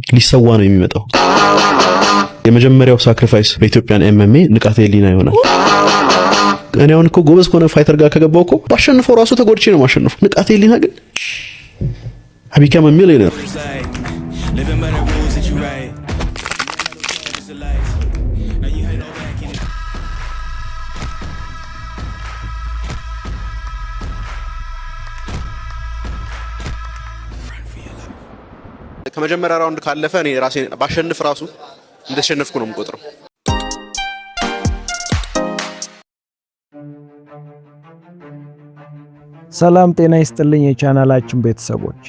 ሊሰዋ ነው የሚመጣው። የመጀመሪያው ሳክሪፋይስ በኢትዮጵያን ኤምኤምኤ ንቃተ ህሊና ይሆናል። እኔ አሁን እኮ ጎበዝ ከሆነ ፋይተር ጋር ከገባው እኮ ባሸንፈው ራሱ ተጎድቼ ነው ማሸንፈው። ንቃተ ህሊና ግን I became a millionaire. ከመጀመሪያ ራውንድ ካለፈ እኔ ራሴ ባሸንፍ ራሱ እንደተሸነፍኩ ነው የምቆጥረው። ሰላም ጤና ይስጥልኝ የቻናላችን ቤተሰቦች።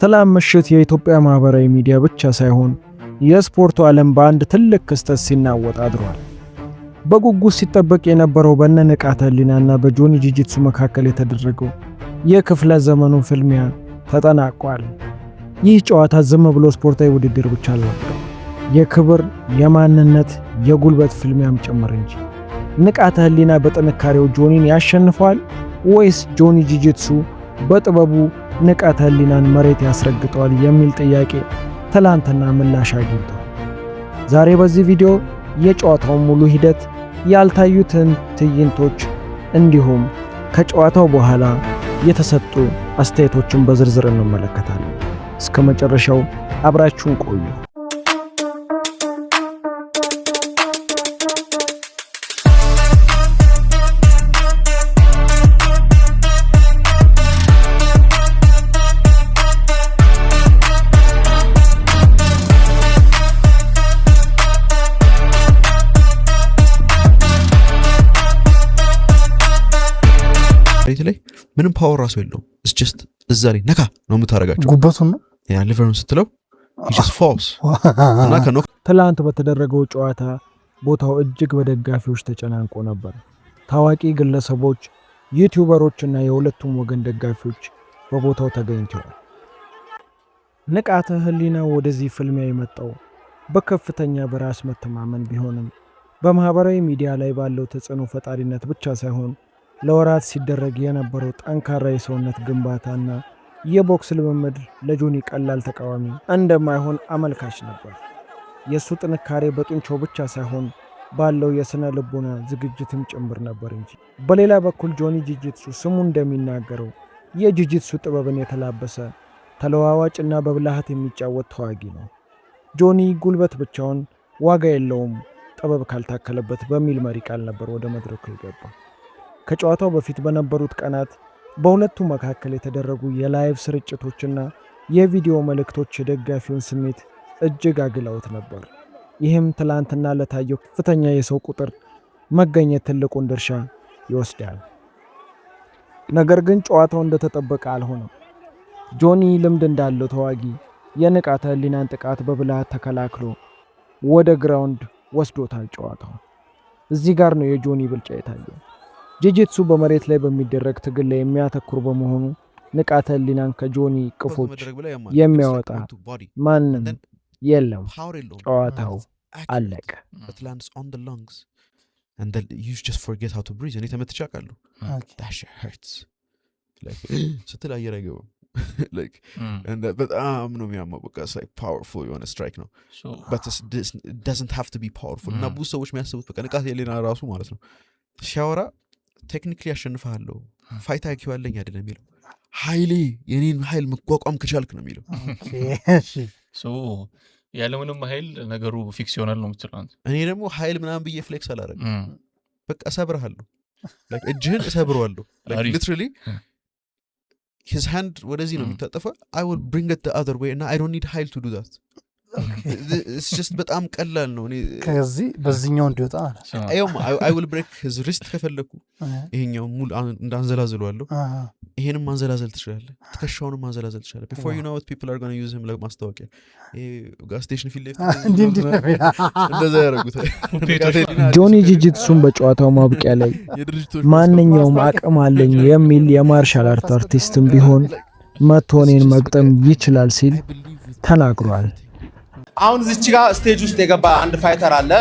ትላንት ምሽት የኢትዮጵያ ማህበራዊ ሚዲያ ብቻ ሳይሆን የስፖርቱ ዓለም በአንድ ትልቅ ክስተት ሲናወጥ አድሯል። በጉጉት ሲጠበቅ የነበረው በነ ንቃተ ህሊናና በጆኒ ጂጂትሱ መካከል የተደረገው የክፍለ ዘመኑ ፍልሚያ ተጠናቋል። ይህ ጨዋታ ዝም ብሎ ስፖርታዊ ውድድር ብቻ አልነበረም፣ የክብር፣ የማንነት፣ የጉልበት ፍልሚያም ጭምር እንጂ። ንቃተ ህሊና በጥንካሬው ጆኒን ያሸንፈዋል ወይስ ጆኒ ጂጂትሱ በጥበቡ ንቃተ ህሊናን መሬት ያስረግጠዋል የሚል ጥያቄ ትላንትና ምላሽ አግኝቷል። ዛሬ በዚህ ቪዲዮ የጨዋታውን ሙሉ ሂደት፣ ያልታዩትን ትዕይንቶች እንዲሁም ከጨዋታው በኋላ የተሰጡ አስተያየቶችን በዝርዝር እንመለከታለን። እስከ መጨረሻው አብራችሁን ቆዩ። ላይ ምንም ፓወር ራሱ የለውም። it's just እዛ ላይ ነካ ነው የምታረጋቸው። ጉበቱን ነው ያ ሊቨርን ስትለው he just falls እና ከኖክ ትላንት በተደረገው ጨዋታ ቦታው እጅግ በደጋፊዎች ተጨናንቆ ነበር። ታዋቂ ግለሰቦች፣ ዩቲዩበሮችና የሁለቱም ወገን ደጋፊዎች በቦታው ተገኝተዋል። ንቃተ ህሊና ወደዚህ ፍልሚያ የመጣው በከፍተኛ በራስ መተማመን ቢሆንም በማህበራዊ ሚዲያ ላይ ባለው ተጽዕኖ ፈጣሪነት ብቻ ሳይሆን ለወራት ሲደረግ የነበረው ጠንካራ የሰውነት ግንባታና የቦክስ ልምምድ ለጆኒ ቀላል ተቃዋሚ እንደማይሆን አመልካች ነበር። የሱ ጥንካሬ በጡንቻው ብቻ ሳይሆን ባለው የስነ ልቦና ዝግጅትም ጭምር ነበር እንጂ። በሌላ በኩል ጆኒ ጂጂትሱ ስሙ እንደሚናገረው የጂጂትሱ ጥበብን የተላበሰ ተለዋዋጭና በብልሃት የሚጫወት ተዋጊ ነው። ጆኒ ጉልበት ብቻውን ዋጋ የለውም ጥበብ ካልታከለበት በሚል መሪ ቃል ነበር ወደ መድረኩ የገባው። ከጨዋታው በፊት በነበሩት ቀናት በሁለቱ መካከል የተደረጉ የላይቭ ስርጭቶችና የቪዲዮ መልእክቶች የደጋፊውን ስሜት እጅግ አግለውት ነበር። ይህም ትላንትና ለታየው ከፍተኛ የሰው ቁጥር መገኘት ትልቁን ድርሻ ይወስዳል። ነገር ግን ጨዋታው እንደተጠበቀ አልሆነም። ጆኒ ልምድ እንዳለው ተዋጊ የንቃተ ህሊናን ጥቃት በብልሃት ተከላክሎ ወደ ግራውንድ ወስዶታል። ጨዋታው እዚህ ጋር ነው የጆኒ ብልጫ የታየው። ጂጂትሱ በመሬት ላይ በሚደረግ ትግል ላይ የሚያተኩር በመሆኑ ንቃተ ህሊናን ከጆኒ ቅፎች የሚያወጣ ማንም የለም። ጨዋታው አለቀ። በጣም ነው የሚያመው። በቃ ፓወርፉል የሆነ ስትራይክ ነው but it doesn't have to be powerful እና ብዙ ሰዎች የሚያስቡት በቃ ንቃተ ህሊና ራሱ ማለት ነው ሲያወራ ቴክኒካሊ ያሸንፋለሁ ፋይት አይኪው አለኝ አይደለም የሚለው ኃይሌ የኔን ኃይል መቋቋም ከቻልክ ነው የሚለው። እሺ ሶ ያለምንም ኃይል ነገሩ ፊክስ ይሆናል ነው የምትለው አንተ። እኔ ደግሞ ኃይል ምናምን ብዬ ፍሌክስ አላደርግም። በቃ ሰብርሃለሁ like እጅህን እሰብረዋለሁ like literally his hand ወደዚህ ነው የሚታጠፈው I will bring it the other way and I don't need ኃይል to do that. it's just በጣም ቀላል ነው። እኔ ከዚህ በዚህኛው እንዲወጣ I will break his wrist ከፈለኩ ይሄኛው ሙሉ እንዳንዘላዝለዋለሁ። ይሄንም ማንዘላዘል ትችላለህ፣ ትከሻውንም ማንዘላዘል ትችላለህ። before you know it people are going to use him like ማስታወቂያ ጋስ ስቴሽን ፊት ለፊት እንደዛ ያደርጉታል። ጆኒ ጂጂትሱን በጨዋታው ማብቂያ ላይ ማንኛውም አቅም አለኝ የሚል የማርሻል አርት አርቲስትም ቢሆን መቶኔን መግጠም ይችላል ሲል ተናግሯል። አሁን እዚህ ጋር ስቴጅ ውስጥ የገባ አንድ ፋይተር አለ።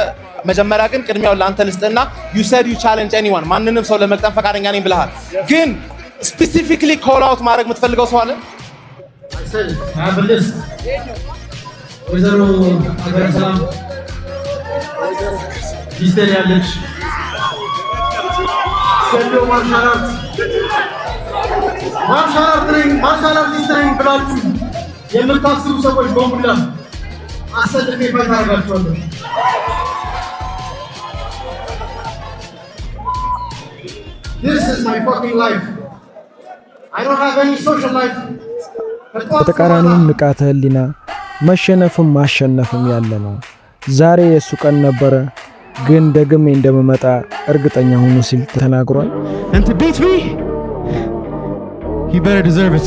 መጀመሪያ ግን ቅድሚያው ላንተ ልስጥና you said you challenge anyone ማንንም ሰው ለመግጠም ፈቃደኛ ነኝ ብለሃል። ግን ስፔሲፊክሊ ኮል አውት ማድረግ የምትፈልገው ሰው አለ? ወይዘሮ ሀገረ ሰላም ሚስተር ያለች ሰሎ ማርሻላት ትሬኒንግ ብላችሁ የምታስቡ ሰዎች በሙላ አሰልፌ ፋይት አደርጋችኋለሁ። This is my fucking life. I don't have any social life. በተቃራኒው ንቃተ ህሊና መሸነፍም ማሸነፍም ያለ ነው። ዛሬ የሱ ቀን ነበረ፣ ግን ደግሜ እንደምመጣ እርግጠኛ ሆኖ ሲል ተናግሯል። And to beat me, you better deserve it.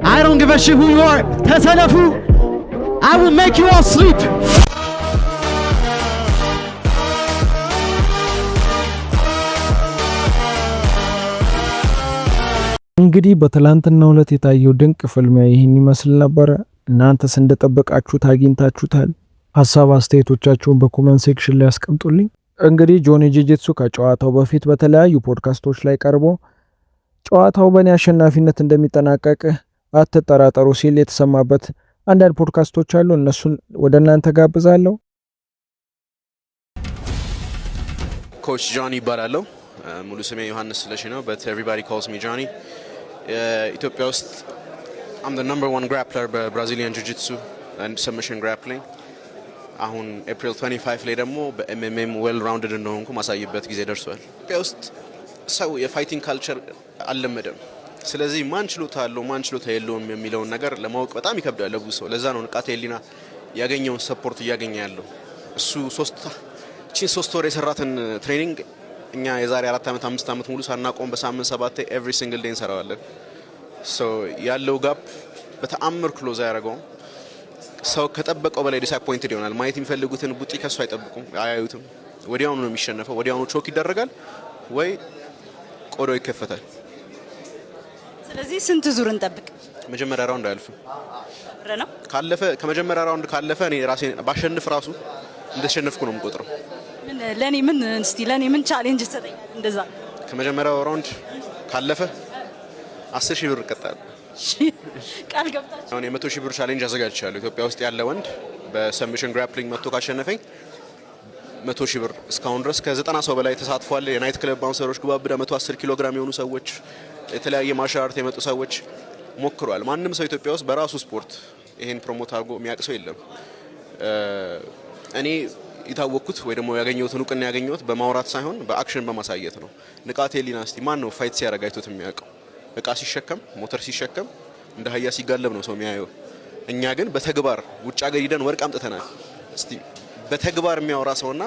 I don't give a shit who you are. ተሰለፉ. I will make you all sleep. እንግዲህ በትላንትናው ዕለት የታየው ድንቅ ፍልሚያ ይህን ይመስል ነበር። እናንተስ እንደጠበቃችሁት አግኝታችሁታል? ሐሳብ አስተያየቶቻችሁን በኮመንት ሴክሽን ላይ አስቀምጡልኝ። እንግዲህ ጆኒ ጂጂትሱ ከጨዋታው በፊት በተለያዩ ፖድካስቶች ላይ ቀርቦ ጨዋታው በእኔ አሸናፊነት እንደሚጠናቀቅ አትጠራጠሩ ሲል የተሰማበት አንዳንድ ፖድካስቶች አሉ። እነሱን ወደ እናንተ ጋብዛለሁ። ኮች ጆኒ ይባላለሁ። ሙሉ ስሜ ዮሐንስ ስለሺ ነው, but everybody calls me Johnny. ኢትዮጵያ ውስጥ I'm the number one grappler በብራዚሊያን ጂጂትሱ and submission grappling. አሁን ኤፕሪል 25 ላይ ደግሞ በኤምኤምኤም ዌል ራውንድድ እንደሆንኩ ማሳየበት ጊዜ ደርሷል። ኢትዮጵያ ውስጥ ሰው የፋይቲንግ ካልቸር አልለመደም። ስለዚህ ማን ችሎታ አለው ማን ችሎታ የለውም የሚለውን ነገር ለማወቅ በጣም ይከብዳል ለብዙ ሰው። ለዛ ነው ንቃተ ህሊና ያገኘውን ሰፖርት እያገኘ ያለው። እሱ 3 ወር የሰራትን ትሬኒንግ እኛ የዛሬ 4 ዓመት 5 ዓመት ሙሉ ሳናቆም በሳምንት 7 ኤቭሪ ሲንግል ዴይ እንሰራዋለን። ሶ ያለው ጋፕ በተአምር ክሎዝ ያደርገው። ሰው ከጠበቀው በላይ ዲስአፖይንትድ ይሆናል። ማየት የሚፈልጉትን ቡጢ ከሱ አይጠብቁም፣ አያዩትም። ወዲያውኑ ነው የሚሸነፈው፣ ወዲያውኑ ቾክ ይደረጋል ወይ ቆዳው ይከፈታል። ስለዚህ ስንት ዙር እንጠብቅ? መጀመሪያ ራውንድ አያልፍም ነው ካለፈ ከመጀመሪያ ራውንድ ካለፈ እኔ ራሴን ባሸንፍ ራሱ እንደተሸነፍኩ ነው የምቆጥረው። ለኔ ምን ቻሌንጅ ተሰጠኝ? እንደዛ ከመጀመሪያው ራውንድ ካለፈ 10,000 ብር እቀጣለሁ። ቃል ገብታችሁ አሁን የ100,000 ብር ቻሌንጅ አዘጋጅቻለሁ። ኢትዮጵያ ውስጥ ያለ ወንድ በሰብሚሽን ግራፕሊንግ መጥቶ ካሸነፈኝ 100,000 ብር። እስካሁን ድረስ ከ90 ሰው በላይ ተሳትፏል። የናይት ክለብ ባውንሰሮች፣ ግባብዳ 110 ኪሎ ግራም የሆኑ ሰዎች፣ የተለያየ ማርሻል አርት የመጡ ሰዎች ሞክሯል። ማንም ሰው ኢትዮጵያ ውስጥ በራሱ ስፖርት ይሄን ፕሮሞት አድርጎ የሚያውቅ ሰው የለም። እኔ የታወቅኩት ወይ ደግሞ ያገኘሁትን እውቅና ያገኘሁት በማውራት ሳይሆን በአክሽን በማሳየት ነው። ንቃተ ህሊና እስቲ ማን ነው ፋይት ሲያደርግ አይቶት የሚያውቀው? እቃ ሲሸከም ሞተር ሲሸከም እንደ አህያ ሲጋለብ ነው ሰው የሚያየው። እኛ ግን በተግባር ውጭ ሀገር ሄደን ወርቅ አምጥተናል። እስቲ በተግባር የሚያወራ ሰውና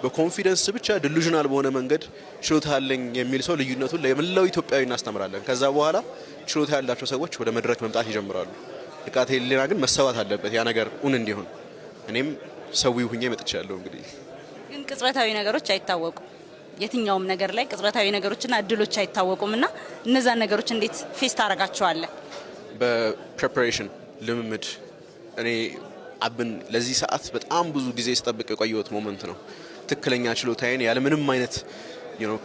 በኮንፊደንስ ብቻ ዲሉዥናል በሆነ መንገድ ችሎታ አለኝ የሚል ሰው ልዩነቱን ለመላው ኢትዮጵያዊ እናስተምራለን። ከዛ በኋላ ችሎታ ያላቸው ሰዎች ወደ መድረክ መምጣት ይጀምራሉ። ንቃተ ህሊና ግን መሰባት አለበት ያ ነገር እውን እንዲሆን። እኔም ሰውዬው ሁኜ መጥቻለሁ። እንግዲህ ግን ቅጽበታዊ ነገሮች አይታወቁም። የትኛውም ነገር ላይ ቅጽበታዊ ነገሮችና እድሎች አይታወቁምና እነዛን ነገሮች እንዴት ፌስ ታደርጋቸዋለህ? በፕሪፓሬሽን ልምምድ። እኔ አብን ለዚህ ሰዓት በጣም ብዙ ጊዜ ስጠብቅ የቆየሁት ሞመንት ነው። ትክክለኛ ችሎታዬን ያለ ምንም አይነት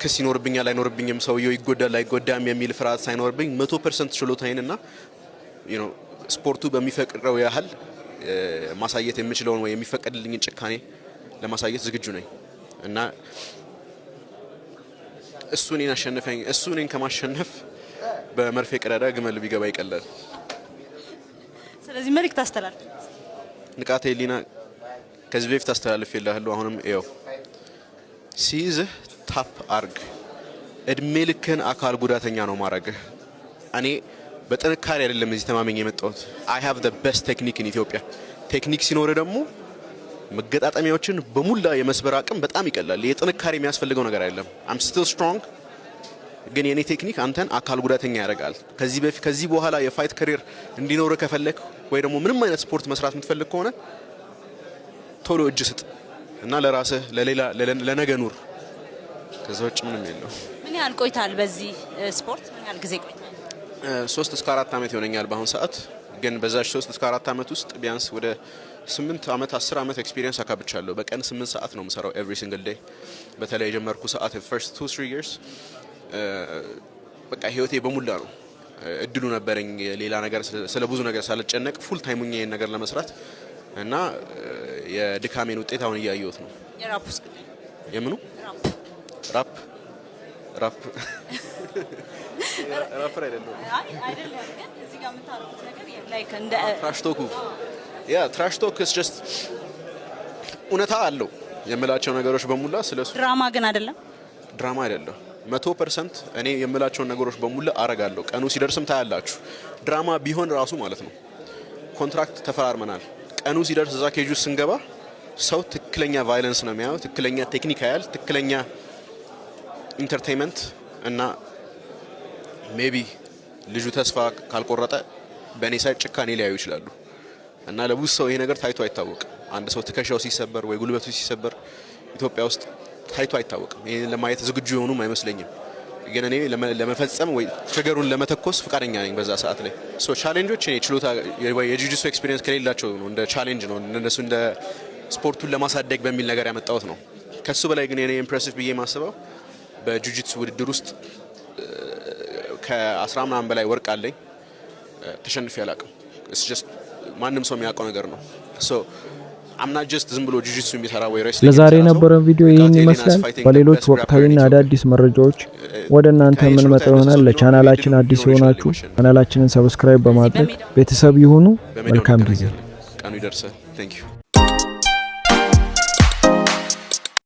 ክስ ይኖርብኛል አይኖርብኝም፣ ሰውየው ይጎዳል አይጎዳም የሚል ፍርሃት ሳይኖርብኝ 100% ችሎታዬንና ስፖርቱ በሚፈቅደው ያህል ማሳየት የምችለውን ወይ የሚፈቀድልኝን ጭካኔ ለማሳየት ዝግጁ ነኝ እና እሱ እኔን አሸነፈኝ። እሱ እኔን ከማሸነፍ በመርፌ ቀዳዳ ግመል ቢገባ ይቀላል። ስለዚህ መልእክት አስተላልፍ። ንቃተ ህሊና ከዚህ በፊት አስተላልፌልሃለሁ። አሁንም ይኸው ሲይዝህ ታፕ አርግ። እድሜ ልክህን አካል ጉዳተኛ ነው ማረግህ። እኔ በጥንካሬ አይደለም እዚህ ተማመኝ የመጣሁት። I have the best technique in Ethiopia። ቴክኒክ ሲኖር ደግሞ መገጣጠሚያዎችን በሙላ የመስበር አቅም በጣም ይቀላል። የጥንካሬ የሚያስፈልገው ነገር አይደለም። I'm still strong ግን የኔ ቴክኒክ አንተን አካል ጉዳተኛ ያደርጋል። ከዚህ በኋላ የፋይት ካሪየር እንዲኖር ከፈለክ ወይ ደግሞ ምንም አይነት ስፖርት መስራት የምትፈልግ ከሆነ ቶሎ እጅ ስጥ እና ለራስህ ለነገ ኑር። ከዛ ውጭ ምንም የለው። ምን ያህል ቆይታል በዚህ ስፖርት? ምን ያህል ጊዜ ቆይታል? 3 እስከ 4 ዓመት ይሆነኛል በአሁን ሰዓት። ግን በዛች 3 እስከ 4 ዓመት ውስጥ ቢያንስ ወደ 8 ዓመት 10 ዓመት ኤክስፒሪየንስ አካብቻለሁ። በቀን 8 ሰዓት ነው የምሰራው ኤቭሪ ሲንግል ዴይ። በተለይ የጀመርኩ ሰዓት first 2-3 years በቃ ህይወቴ በሙላ ነው። እድሉ ነበረኝ ሌላ ነገር ስለ ብዙ ነገር ሳልጨነቅ ፉል ታይም ሆኜ ነገር ለመስራት እና የድካሜን ውጤት አሁን እያየሁት ነው። የራፑስ የምኑ ራፕ ራፐር አይደለም ግን እዚህ ጋር የምታረጉት ነገር ላይክ እንደ ትራሽ ቶክ is just እውነታ አለው የምላቸው ነገሮች በሙላ ስለሱ ድራማ ግን አይደለም 100% እኔ የምላቸው ነገሮች በሙላ አረጋለሁ። ቀኑ ሲደርስም ታያላችሁ። ድራማ ቢሆን ራሱ ማለት ነው ኮንትራክት ተፈራርመናል። ቀኑ ሲደርስ እዛ ኬጁ ስንገባ ሰው ትክክለኛ ቫዮለንስ ነው የሚያየው፣ ትክክለኛ ቴክኒክ ያያል፣ ትክክለኛ ኢንተርቴይንመንት እና ሜቢ ልጁ ተስፋ ካልቆረጠ በእኔ ሳይድ ጭካኔ ሊያዩ ይችላሉ። እና ለብዙ ሰው ይሄ ነገር ታይቶ አይታወቅም። አንድ ሰው ትከሻው ሲሰበር ወይ ጉልበቱ ሲሰበር ኢትዮጵያ ውስጥ ታይቶ አይታወቅም። ይሄን ለማየት ዝግጁ የሆኑም አይመስለኝም። ግን እኔ ለመፈጸም ወይ ችግሩን ለመተኮስ ፍቃደኛ ነኝ በዛ ሰዓት ላይ። ሶ ቻሌንጆች እኔ ችሎታ የጂጂትሱ ኤክስፒሪየንስ ከሌላቸው ነው እንደ ቻሌንጅ ነው እነሱ እንደ ስፖርቱን ለማሳደግ በሚል ነገር ያመጣሁት ነው። ከሱ በላይ ግን እኔ ኢምፕሬሲቭ ብዬ ማስበው በጂጂትሱ ውድድር ውስጥ ከ10 ምናምን በላይ ወርቅ አለኝ። ተሸንፌ አላውቅም። it's just ማንም ሰው የሚያውቀው ነገር ነው። ሶ I'm not just ዝም ብሎ ጂጂትሱ የሚሰራ ወይ ሬስሊንግ። ለዛሬ የነበረን ቪዲዮ ይህን ይመስላል። በሌሎች ወቅታዊና አዳዲስ መረጃዎች ወደ እናንተ የምንመጣ ይሆናል። ለቻናላችን አዲስ የሆናችሁ ቻናላችንን ሰብስክራይብ በማድረግ ቤተሰብ ይሁኑ። መልካም ጊዜ። ቀኑ ይደርሳል። Thank you